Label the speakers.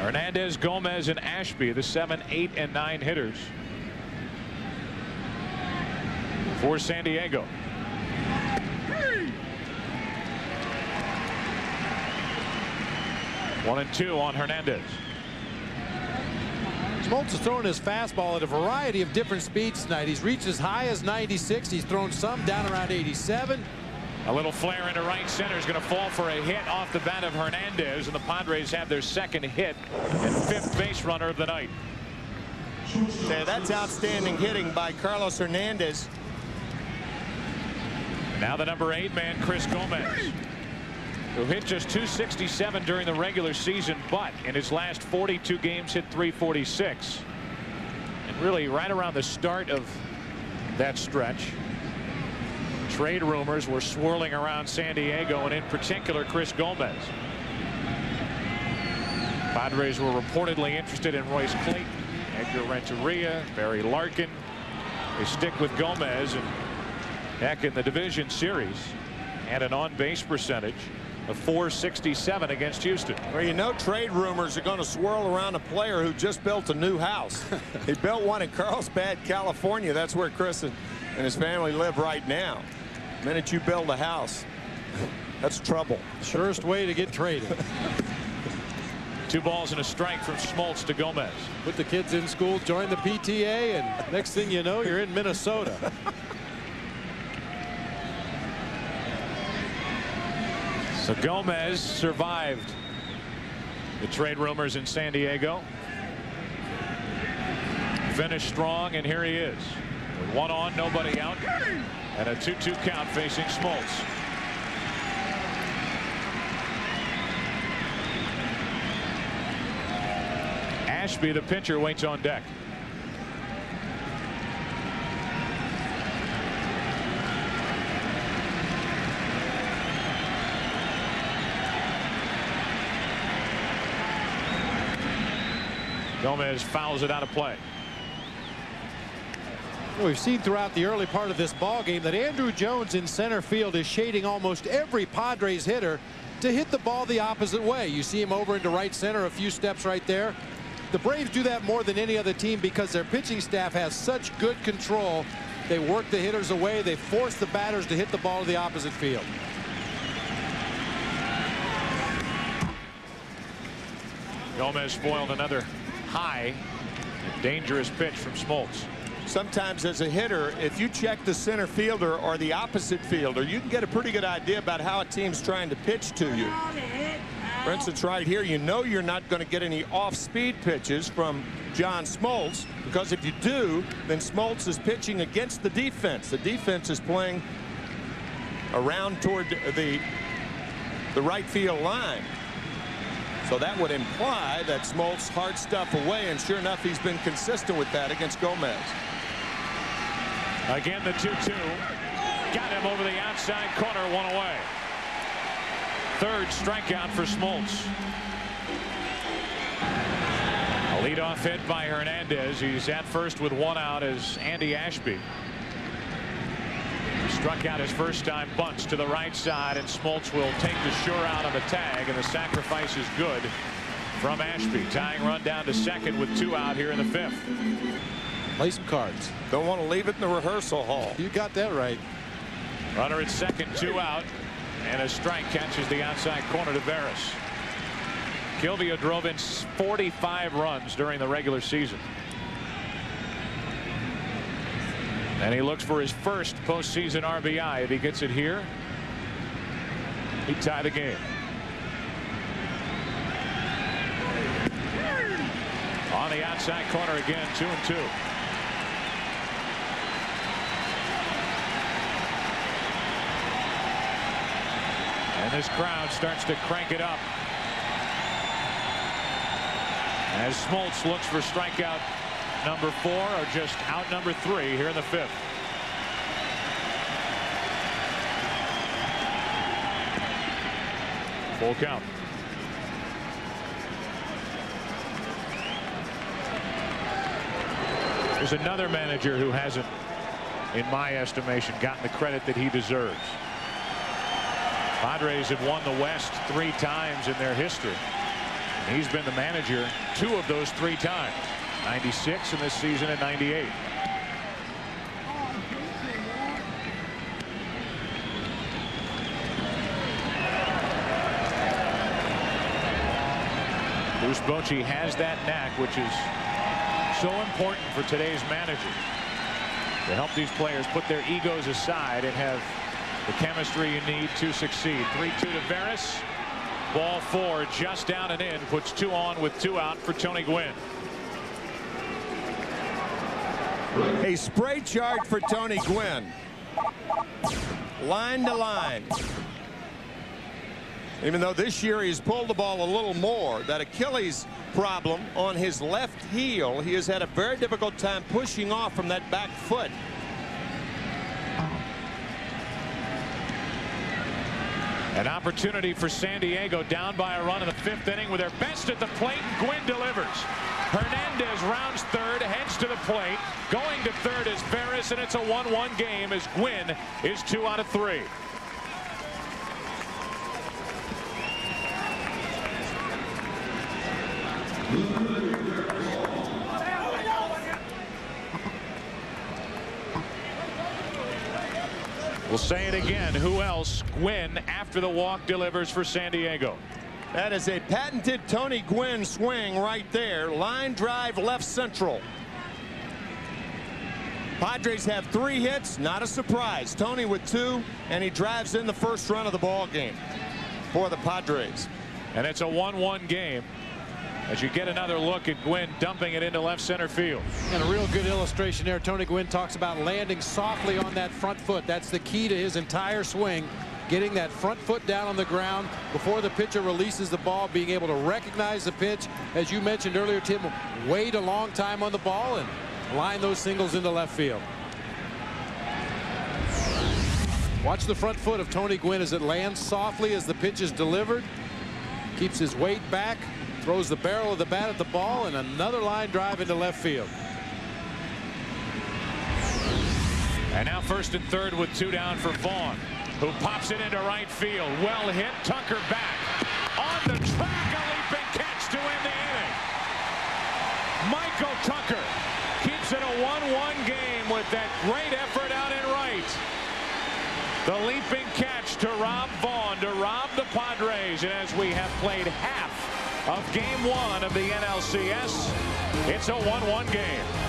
Speaker 1: Hernandez, Gomez, and Ashby, the 7, 8, and 9 hitters for San Diego. One and two on Hernandez.
Speaker 2: Smoltz is throwing his fastball at a variety of different speeds tonight. He's reached as high as 96. He's thrown some down around 87.
Speaker 1: A little flare into right center is going to fall for a hit off the bat of Hernandez, and the Padres have their second hit and 5th base runner of the night.
Speaker 3: Yeah, that's outstanding hitting by Carlos Hernandez.
Speaker 1: Now the number 8 man, Chris Gomez, who hit just .267 during the regular season, but in his last 42 games hit .346. And really right around the start of that stretch, trade rumors were swirling around San Diego, and in particular Chris Gomez. Padres were reportedly interested in Royce Clayton, Edgar Renteria, Barry Larkin. They stick with Gomez, and heck, in the division series had an on-base percentage of .467 against Houston.
Speaker 3: Well, you know, trade rumors are going to swirl around a player who just built a new house. He built one in Carlsbad, California. That's where Chris and his family live right now. The minute you build a house, that's trouble.
Speaker 2: Surest way to get traded.
Speaker 1: 2 balls and a strike from Smoltz to Gomez.
Speaker 2: Put the kids in school, join the PTA, and next thing you know, you're in Minnesota.
Speaker 1: So Gomez survived the trade rumors in San Diego. Finished strong, and here he is. With 1 on, nobody out, and a 2-2 count facing Smoltz. Ashby, the pitcher, waits on deck. Gomez fouls it out of play.
Speaker 2: We've seen throughout the early part of this ball game that Andrew Jones in center field is shading almost every Padres hitter to hit the ball the opposite way. You see him over into right center, a few steps right there. The Braves do that more than any other team because their pitching staff has such good control. They work the hitters away. They force the batters to hit the ball to the opposite field.
Speaker 1: Gomez spoiled another high, dangerous pitch from Smoltz.
Speaker 3: Sometimes as a hitter, if you check the center fielder or the opposite fielder, you can get a pretty good idea about how a team's trying to pitch to you. For instance, right here, you know you're not going to get any off-speed pitches from John Smoltz, because if you do, then Smoltz is pitching against the defense. The defense is playing around toward the right field line. So that would imply that Smoltz hard stuff away, and sure enough, he's been consistent with that against Gomez.
Speaker 1: Again, the 2-2. Got him over the outside corner, 1 away. 3rd strikeout for Smoltz. A leadoff hit by Hernandez. He's at first with 1 out as Andy Ashby. He struck out his first-time bunts to the right side, and Smoltz will take the sure out on the tag, and the sacrifice is good from Ashby. Tying run down to second with 2 out here in the 5th.
Speaker 2: Play some cards.
Speaker 3: Don't want to leave it in the rehearsal hall.
Speaker 2: You got that right.
Speaker 1: Runner at second, 2 out, and a strike catches the outside corner to Veras. Kilvio drove in 45 runs during the regular season. And he looks for his first postseason RBI. If he gets it here, he'd tie the game. On the outside corner again, 2-2. And this crowd starts to crank it up as Smoltz looks for strikeout number 4, or just out number 3 here in the 5th. Full count. There's another manager who hasn't, in my estimation, gotten the credit that he deserves. Padres have won the West 3 times in their history. He's been the manager 2 of those 3 times. 96 in this season and 98. Bruce Bochy has that knack, which is so important for today's manager, to help these players put their egos aside and have the chemistry you need to succeed. 3-2 to Veras. Ball 4 just down and in, puts 2 on with 2 out for Tony Gwynn.
Speaker 3: A spray chart for Tony Gwynn. Line to line. Even though this year he's pulled the ball a little more, that Achilles problem on his left heel, he has had a very difficult time pushing off from that back foot.
Speaker 1: An opportunity for San Diego, down by a run in the 5th inning with their best at the plate, and Gwynn delivers. Hernandez rounds third, heads to the plate. Going to third is Veras, and it's a 1-1 game as Gwynn is 2 out of 3. We'll say it again. Who else? Gwynn, after the walk, delivers for San Diego.
Speaker 3: That is a patented Tony Gwynn swing right there. Line drive left central. Padres have 3 hits. Not a surprise. Tony with 2, and he drives in the first run of the ball game for the Padres.
Speaker 1: And it's a 1-1 game as you get another look at Gwynn dumping it into left center field.
Speaker 2: And a real good illustration there. Tony Gwynn talks about landing softly on that front foot. That's the key to his entire swing. Getting that front foot down on the ground before the pitcher releases the ball, being able to recognize the pitch. As you mentioned earlier, Tim, wait a long time on the ball and line those singles into left field. Watch the front foot of Tony Gwynn as it lands softly as the pitch is delivered. Keeps his weight back. Throws the barrel of the bat at the ball, and another line drive into left field.
Speaker 1: And now first and third with 2 down for Vaughn, who pops it into right field. Well hit. Tucker back on the track. A leaping catch to end the inning. Michael Tucker keeps it a 1-1 game with that great effort out in right. The leaping catch to rob Vaughn, to rob the Padres. And as we have played half of game 1 of the NLCS, it's a 1-1 game.